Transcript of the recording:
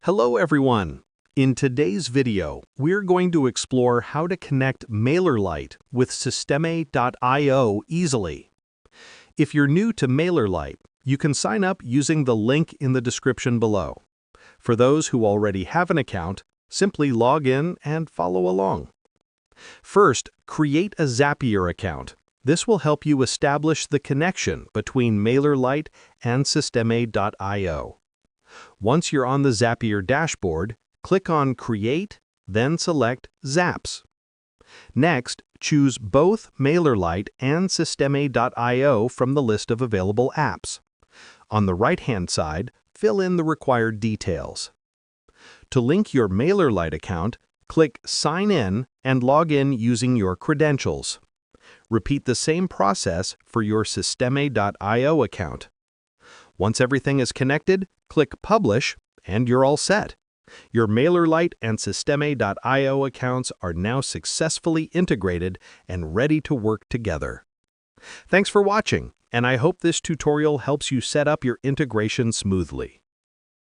Hello everyone! In today's video, we're going to explore how to connect MailerLite with Systeme.io easily. If you're new to MailerLite, you can sign up using the link in the description below. For those who already have an account, simply log in and follow along. First, create a Zapier account. This will help you establish the connection between MailerLite and Systeme.io. Once you're on the Zapier dashboard, click on Create, then select Zaps. Next, choose both MailerLite and Systeme.io from the list of available apps. On the right-hand side, fill in the required details. To link your MailerLite account, click Sign In and log in using your credentials. Repeat the same process for your Systeme.io account. Once everything is connected, click Publish, and you're all set. Your MailerLite and Systeme.io accounts are now successfully integrated and ready to work together. Thanks for watching, and I hope this tutorial helps you set up your integration smoothly.